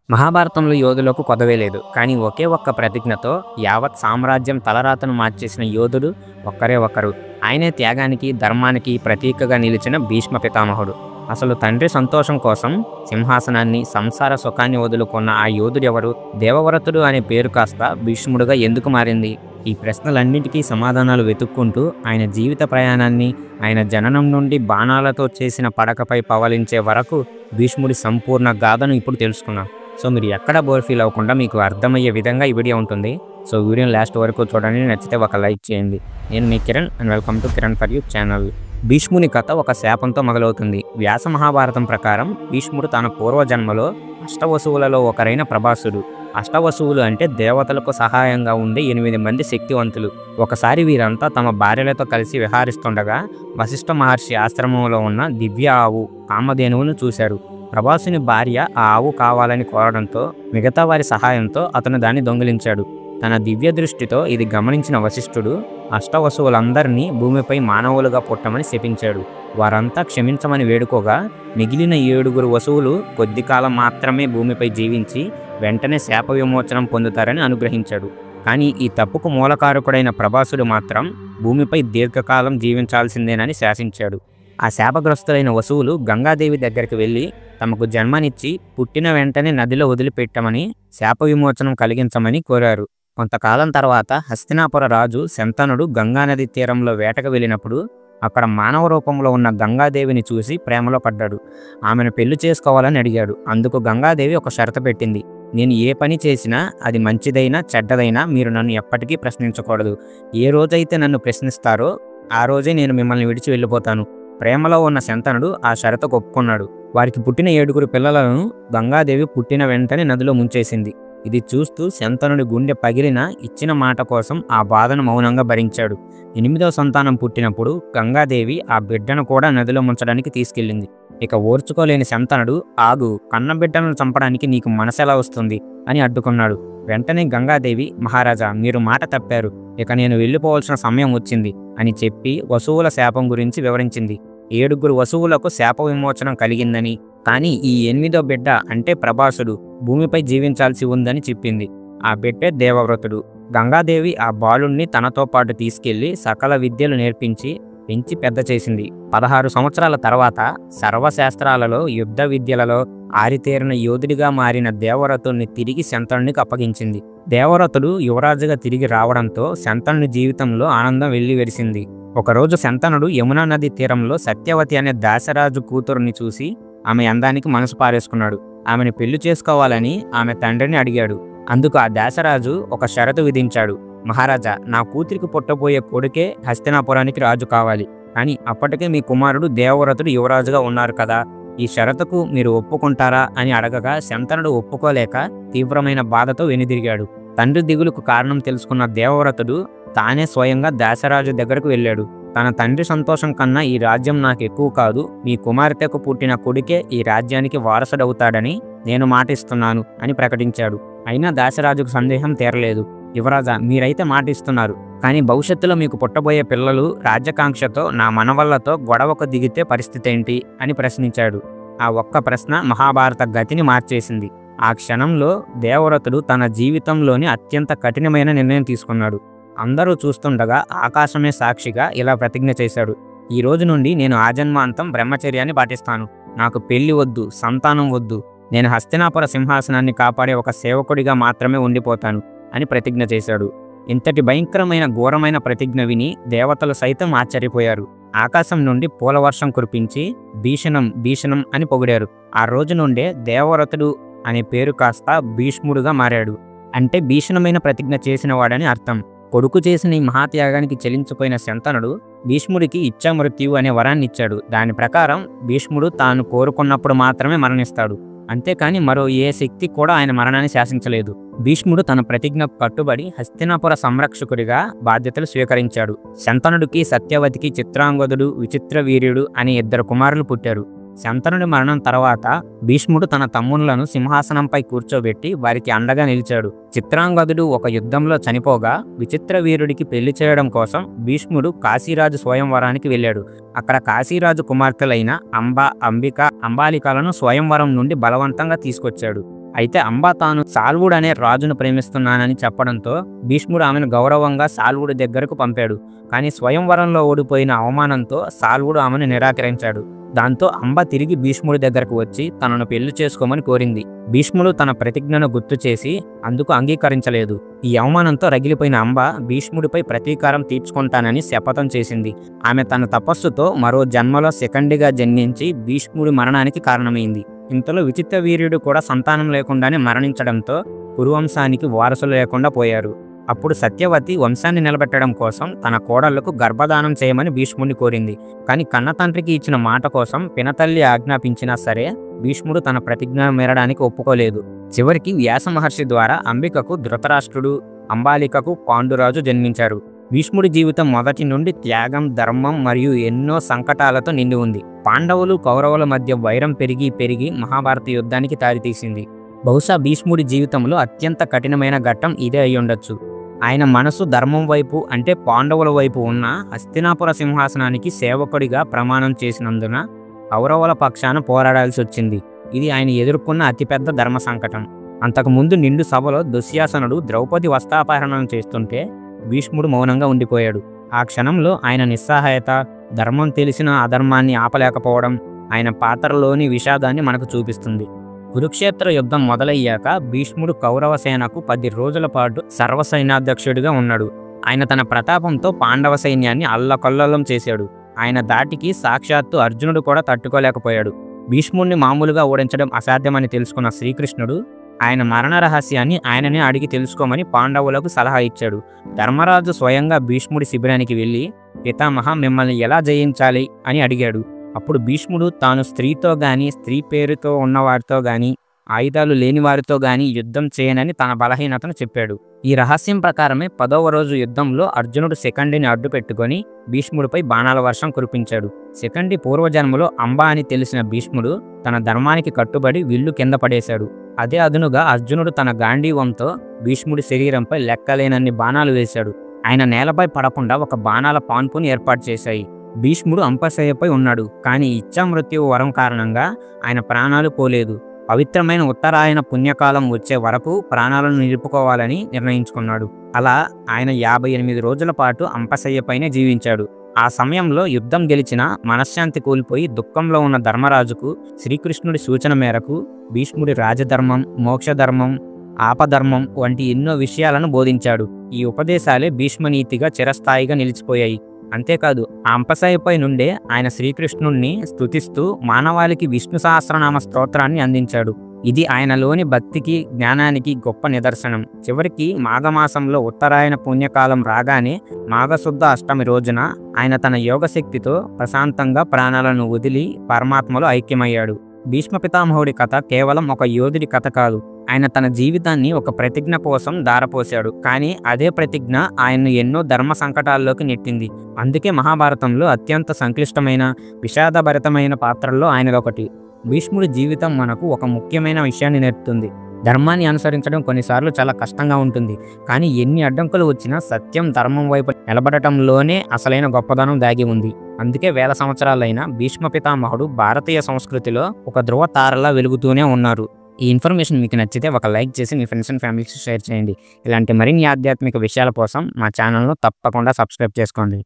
మహాభారతంలో యోధులకు కొదవే లేదు. కానీ ఒకే ఒక్క ప్రతిజ్ఞతో యావత్ సామ్రాజ్యం తలరాతను మార్చేసిన యోధుడు ఒక్కరే ఒక్కరు. ఆయనే త్యాగానికి, ధర్మానికి ప్రతీకగా నిలిచిన భీష్మ పితామహుడు. అసలు తండ్రి సంతోషం కోసం సింహాసనాన్ని, సంసార సుఖాన్ని వదులుకున్న ఆ యోధుడెవరు? దేవవ్రతుడు అనే పేరు కాస్త భీష్ముడుగా ఎందుకు మారింది? ఈ ప్రశ్నలన్నింటికీ సమాధానాలు వెతుక్కుంటూ ఆయన జీవిత ప్రయాణాన్ని, ఆయన జననం నుండి బాణాలతో చేసిన పడకపై పవలించే వరకు భీష్ముడి సంపూర్ణ గాథను ఇప్పుడు తెలుసుకున్నాం. సో మీరు ఎక్కడ బోర్ ఫీల్ అవ్వకుండా మీకు అర్థమయ్యే విధంగా ఈ వీడియో ఉంటుంది. సో వీడియోని లాస్ట్ వరకు చూడండి, నచ్చితే ఒక లైక్ చేయండి. నేను మీ Kiran and welcome to Kiran for you channel. భీష్ముని కథ ఒక శాపంతో మొదలవుతుంది. వ్యాస మహాభారతం ప్రకారం భీష్ముడు తన పూర్వజన్మలో అష్టవసువులలో ఒకరైన ప్రభాసుడు. అష్టవసువులు అంటే దేవతలకు సహాయంగా ఉండే 8 మంది శక్తివంతులు. ఒకసారి వీరంతా తమ భార్యలతో కలిసి విహారిస్తుండగా వశిష్ఠ మహర్షి ఆశ్రమంలో ఉన్న దివ్య ఆవు కామధేనువును చూశారు. ప్రభాసుని భార్య ఆ ఆవు కావాలని కోరడంతో మిగతా వారి సహాయంతో అతను దాన్ని దొంగిలించాడు. తన దివ్య దృష్టితో ఇది గమనించిన వశిష్ఠుడు అష్టవసువులందరినీ భూమిపై మానవులుగా పుట్టమని శపించాడు. వారంతా క్షమించమని వేడుకోగా మిగిలిన 7 వసువులు కొద్ది కాలం మాత్రమే భూమిపై జీవించి వెంటనే శాప విమోచనం పొందుతారని అనుగ్రహించాడు. కానీ ఈ తప్పుకు మూలకారకుడైన ప్రభాసుడు మాత్రం భూమిపై దీర్ఘకాలం జీవించాల్సిందేనని శాసించాడు. ఆ శాపగ్రస్తులైన వసువులు గంగాదేవి దగ్గరికి వెళ్ళి తమకు జన్మనిచ్చి పుట్టిన వెంటనే నదిలో వదిలిపెట్టమని శాప విమోచనం కలిగించమని కోరారు. కొంతకాలం తర్వాత హస్తినాపుర రాజు శంతనుడు గంగానది తీరంలో వేటకు వెళ్ళినప్పుడు అక్కడ మానవ రూపంలో ఉన్న గంగాదేవిని చూసి ప్రేమలో పడ్డాడు. ఆమెను పెళ్లి చేసుకోవాలని అడిగాడు. అందుకు గంగాదేవి ఒక షరతు పెట్టింది. నేను ఏ పని చేసినా అది మంచిదైనా చెడ్డదైనా మీరు నన్ను ఎప్పటికీ ప్రశ్నించకూడదు. ఏ రోజైతే నన్ను ప్రశ్నిస్తారో ఆ రోజే నేను మిమ్మల్ని విడిచి వెళ్ళిపోతాను. ప్రేమలో ఉన్న శంతనుడు ఆ షరతుకు ఒప్పుకున్నాడు. వారికి పుట్టిన 7 పిల్లలను గంగాదేవి పుట్టిన వెంటనే నదిలో ముంచేసింది. ఇది చూస్తూ శంతనుడి గుండె పగిలిన ఇచ్చిన మాట కోసం ఆ బాధను మౌనంగా భరించాడు. 8వ సంతానం పుట్టినప్పుడు గంగాదేవి ఆ బిడ్డను కూడా నదిలో ముంచడానికి తీసుకెళ్ళింది. ఇక ఓర్చుకోలేని శంతనుడు, ఆగు, కన్నబిడ్డను చంపడానికి నీకు మనసెలా వస్తుంది అని అడ్డుకున్నాడు. వెంటనే గంగాదేవి, మహారాజా, మీరు మాట తప్పారు, ఇక నేను వెళ్ళిపోవాల్సిన సమయం వచ్చింది అని చెప్పి వసువుల శాపం గురించి వివరించింది. 7 వసువులకు శాప విమోచనం కలిగిందని, కానీ ఈ 8వ బిడ్డ అంటే ప్రభాసుడు భూమిపై జీవించాల్సి ఉందని చెప్పింది. ఆ బిడ్డే దేవవ్రతుడు. గంగాదేవి ఆ బాలుణ్ణి తనతో పాటు తీసుకెళ్లి సకల విద్యలు నేర్పించి పెంచి పెద్ద చేసింది. 16 సంవత్సరాల తర్వాత సర్వశాస్త్రాలలో, యుద్ధ విద్యలలో ఆరితేరిన యోధుడిగా మారిన దేవవ్రతుడిని తిరిగి శంతనునికి అప్పగించింది. దేవవ్రతుడు యువరాజుగా తిరిగి రావడంతో శంతనుని జీవితంలో ఆనందం వెల్లివిరిసింది. ఒకరోజు శంతనుడు యమునా నది తీరంలో సత్యవతి అనే దాశరాజు కూతురుని చూసి ఆమె అందానికి మనసు పారేసుకున్నాడు. ఆమెను పెళ్లి చేసుకోవాలని ఆమె తండ్రిని అడిగాడు. అందుకు ఆ దాశరాజు ఒక షరతు విధించాడు. మహారాజా, నా కూతురికి పుట్టబోయే కొడుకే హస్తినాపురానికి రాజు కావాలి. కానీ అప్పటికే మీ కుమారుడు దేవవ్రతుడు యువరాజుగా ఉన్నారు కదా, ఈ షరతుకు మీరు ఒప్పుకుంటారా అని అడగగా శంతనుడు ఒప్పుకోలేక తీవ్రమైన బాధతో వెనుదిరిగాడు. తండ్రి దిగులుకు కారణం తెలుసుకున్న దేవవ్రతుడు తానే స్వయంగా దాశరాజు దగ్గరకు వెళ్ళాడు. తన తండ్రి సంతోషం కన్నా ఈ రాజ్యం నాకు ఎక్కువ కాదు, మీ కుమార్తెకు పుట్టిన కొడుకే ఈ రాజ్యానికి వారసుడవుతాడని నేను మాటిస్తున్నాను అని ప్రకటించాడు. అయినా దాశరాజుకు సందేహం తీరలేదు. యువరాజా, మీరైతే మాటిస్తున్నారు, కానీ భవిష్యత్తులో మీకు పుట్టబోయే పిల్లలు రాజ్యకాంక్షతో నా మనవళ్లతో గొడవకు దిగితే పరిస్థితి ఏంటి అని ప్రశ్నించాడు. ఆ ఒక్క ప్రశ్న మహాభారత గతిని మార్చేసింది. ఆ క్షణంలో దేవవ్రతుడు తన జీవితంలోని అత్యంత కఠినమైన నిర్ణయం తీసుకున్నాడు. అందరూ చూస్తుండగా ఆకాశమే సాక్షిగా ఇలా ప్రతిజ్ఞ చేశాడు. ఈ రోజు నుండి నేను ఆజన్మాంతం బ్రహ్మచర్యాన్ని పాటిస్తాను. నాకు పెళ్లి వద్దు, సంతానం వద్దు. నేను హస్తినాపుర సింహాసనాన్ని కాపాడే ఒక సేవకుడిగా మాత్రమే ఉండిపోతాను అని ప్రతిజ్ఞ చేశాడు. ఇంతటి భయంకరమైన ఘోరమైన ప్రతిజ్ఞ విని దేవతలు సైతం ఆశ్చర్యపోయారు. ఆకాశం నుండి పూలవర్షం కురిపించి భీషణం భీషణం అని పొగిడారు. ఆ రోజు నుండే దేవవ్రతుడు అనే పేరు కాస్త భీష్ముడుగా మారాడు. అంటే భీషణమైన ప్రతిజ్ఞ చేసిన వాడని అర్థం. కొడుకు చేసిన ఈ మహాత్యాగానికి చెలించిపోయిన శంతనుడు భీష్ముడికి ఇచ్ఛామృత్యువు అనే వరాన్ని ఇచ్చాడు. దాని ప్రకారం భీష్ముడు తాను కోరుకున్నప్పుడు మాత్రమే మరణిస్తాడు. అంతేకాని మరో ఏ శక్తి కూడా ఆయన మరణాన్ని శాసించలేదు. భీష్ముడు తన ప్రతిజ్ఞకు కట్టుబడి హస్తినాపుర సంరక్షకుడిగా బాధ్యతలు స్వీకరించాడు. శంతనుడికి, సత్యవతికి చిత్రాంగదుడు, విచిత్రవీర్యుడు అనే 2 కుమారులు పుట్టారు. శంతనుడి మరణం తర్వాత భీష్ముడు తన తమ్ముళ్లను సింహాసనంపై కూర్చోబెట్టి వారికి అండగా నిలిచాడు. చిత్రాంగదుడు ఒక యుద్ధంలో చనిపోగా విచిత్రవీరుడికి పెళ్లి చేయడం కోసం భీష్ముడు కాశీరాజు స్వయంవరానికి వెళ్ళాడు. అక్కడ కాశీరాజు కుమార్తెలైన అంబ, అంబిక, అంబాలికలను స్వయంవరం నుండి బలవంతంగా తీసుకొచ్చాడు. అయితే అంబ తాను సాల్వుడు అనే రాజును ప్రేమిస్తున్నానని చెప్పడంతో భీష్ముడు ఆమెను గౌరవంగా సాల్వుడి దగ్గరకు పంపాడు. కానీ స్వయంవరంలో ఓడిపోయిన అవమానంతో సాల్వుడు ఆమెను నిరాకరించాడు. దాంతో అంబ తిరిగి భీష్ముడి దగ్గరకు వచ్చి తనను పెళ్లి చేసుకోమని కోరింది. భీష్ముడు తన ప్రతిజ్ఞను గుర్తు చేసి అందుకు అంగీకరించలేదు. ఈ అవమానంతో రగిలిపోయిన అంబ భీష్ముడిపై ప్రతీకారం తీర్చుకుంటానని శపథం చేసింది. ఆమె తన తపస్సుతో మరో జన్మలో శిఖండిగా జన్మించి భీష్ముడి మరణానికి కారణమైంది. ఇంతలో విచిత్ర వీర్యుడు కూడా సంతానం లేకుండానే మరణించడంతో కురువంశానికి వారసులు లేకుండా పోయారు. అప్పుడు సత్యవతి వంశాన్ని నిలబెట్టడం కోసం తన కోడళ్లకు గర్భదానం చేయమని భీష్ముడిని కోరింది. కానీ కన్నతండ్రికి ఇచ్చిన మాట కోసం పినతల్లి ఆజ్ఞాపించినా సరే భీష్ముడు తన ప్రతిజ్ఞ మేరడానికి ఒప్పుకోలేదు. చివరికి వ్యాస మహర్షి ద్వారా అంబికకు ధృతరాష్ట్రుడు, అంబాలికకు పాండురాజు జన్మించారు. భీష్ముడి జీవితం మొదటి నుండి త్యాగం, ధర్మం మరియు ఎన్నో సంకటాలతో నిండి ఉంది. పాండవులు, కౌరవుల మధ్య వైరం పెరిగి మహాభారత యుద్ధానికి దారితీసింది. బహుశా భీష్ముడి జీవితంలో అత్యంత కఠినమైన ఘట్టం ఇదే అయి ఉండొచ్చు. ఆయన మనసు ధర్మం వైపు అంటే పాండవుల వైపు ఉన్న హస్తినాపుర సింహాసనానికి సేవకుడిగా ప్రమాణం చేసినందున కౌరవుల పక్షాన పోరాడాల్సి వచ్చింది. ఇది ఆయన ఎదుర్కొన్న అతిపెద్ద ధర్మ సంకటం. అంతకుముందు నిండు సభలో దుశ్శాసనుడు ద్రౌపది వస్త్రాపహరణం చేస్తుంటే భీష్ముడు మౌనంగా ఉండిపోయాడు. ఆ క్షణంలో ఆయన నిస్సహాయత, ధర్మం తెలిసిన అధర్మాన్ని ఆపలేకపోవడం, ఆయన పాత్రలోని విషాదాన్ని మనకు చూపిస్తుంది. కురుక్షేత్ర యుద్ధం మొదలయ్యాక భీష్ముడు కౌరవ సేనకు 10 రోజుల పాటు సర్వసైన్యాధ్యక్షుడిగా ఉన్నాడు. ఆయన తన ప్రతాపంతో పాండవ సైన్యాన్ని అల్లకల్లోలం చేశాడు. ఆయన దాటికి సాక్షాత్తు అర్జునుడు కూడా తట్టుకోలేకపోయాడు. భీష్ముడిని మామూలుగా ఓడించడం అసాధ్యమని తెలుసుకున్న శ్రీకృష్ణుడు ఆయన మరణ రహస్యాన్ని ఆయననే అడిగి తెలుసుకోమని పాండవులకు సలహా ఇచ్చాడు. ధర్మరాజు స్వయంగా భీష్ముడి శిబిరానికి వెళ్ళి పితామహ మిమ్మల్ని ఎలా జయించాలి అని అడిగాడు. అప్పుడు భీష్ముడు తాను స్త్రీతో గాని, స్త్రీ పేరుతో ఉన్నవారితో గాని, ఆయుధాలు లేని వారితో గాని యుద్ధం చేయనని తన బలహీనతను చెప్పాడు. ఈ రహస్యం ప్రకారమే 10వ రోజు యుద్ధంలో అర్జునుడు శిఖండిని అడ్డు పెట్టుకొని భీష్ముడిపై బాణాల వర్షం కురిపించాడు. శిఖండి పూర్వజన్మలో అంబ అని తెలిసిన భీష్ముడు తన ధర్మానికి కట్టుబడి విల్లు కింద పడేశాడు. అదే అదునుగా అర్జునుడు తన గాంధీవంతో భీష్ముడి శరీరంపై లెక్కలేనన్ని బాణాలు వేశాడు. ఆయన నేలపై పడకుండా ఒక బాణాల పాన్పుని ఏర్పాటు చేశాయి. భీష్ముడు అంపశయ్యపై ఉన్నాడు. కానీ ఇచ్ఛామృత్యువు వరం కారణంగా ఆయన ప్రాణాలు పోలేదు. పవిత్రమైన ఉత్తరాయణ పుణ్యకాలం వచ్చే వరకు ప్రాణాలను నిలుపుకోవాలని నిర్ణయించుకున్నాడు. అలా ఆయన 58 రోజుల పాటు అంపశయ్యపైనే జీవించాడు. ఆ సమయంలో యుద్ధం గెలిచిన మనశ్శాంతి కోల్పోయి దుఃఖంలో ఉన్న ధర్మరాజుకు శ్రీకృష్ణుడి సూచన మేరకు భీష్ముడి రాజధర్మం, మోక్షధర్మం, ఆపధర్మం వంటి ఎన్నో విషయాలను బోధించాడు. ఈ ఉపదేశాలే భీష్మనీతిగా చిరస్థాయిగా నిలిచిపోయాయి. అంతేకాదు ఆ అంపశయ్యపై నుండే ఆయన శ్రీకృష్ణుణ్ణి స్తుతిస్తూ మానవాళికి విష్ణు సహస్రనామ స్తోత్రాన్ని అందించాడు. ఇది ఆయనలోని భక్తికి, జ్ఞానానికి గొప్ప నిదర్శనం. చివరికి మాఘమాసంలో ఉత్తరాయణ పుణ్యకాలం రాగానే మాఘశుద్ధ అష్టమి రోజున ఆయన తన యోగశక్తితో ప్రశాంతంగా ప్రాణాలను వదిలి పరమాత్మలో ఐక్యమయ్యాడు. భీష్మ పితామహుడి కథ కేవలం ఒక యోధుడి కథ కాదు. ఆయన తన జీవితాన్ని ఒక ప్రతిజ్ఞ కోసం దారపోశాడు. కానీ అదే ప్రతిజ్ఞ ఆయన్ను ఎన్నో ధర్మ సంకటాల్లోకి నెట్టింది. అందుకే మహాభారతంలో అత్యంత సంక్లిష్టమైన, విషాదభరితమైన పాత్రల్లో ఆయనదొకటి. భీష్ముడి జీవితం మనకు ఒక ముఖ్యమైన విషయాన్ని నేర్పుతుంది. ధర్మాన్ని అనుసరించడం కొన్నిసార్లు చాలా కష్టంగా ఉంటుంది. కానీ ఎన్ని అడ్డంకులు వచ్చినా సత్యం, ధర్మం వైపు నిలబడటంలోనే అసలైన గొప్పదనం దాగి ఉంది. అందుకే వేల సంవత్సరాలైన భీష్మ పితామహుడు భారతీయ సంస్కృతిలో ఒక ధ్రువ తారలా వెలుగుతూనే ఉన్నారు. ఈ ఇన్ఫర్మేషన్ మీకు నచ్చితే ఒక లైక్ చేసి మీ ఫ్రెండ్స్ అండ్ ఫ్యామిలీకి షేర్ చేయండి. ఇలాంటి మరిన్ని ఆధ్యాత్మిక విషయాల కోసం మా ఛానల్ను తప్పకుండా సబ్స్క్రైబ్ చేసుకోండి.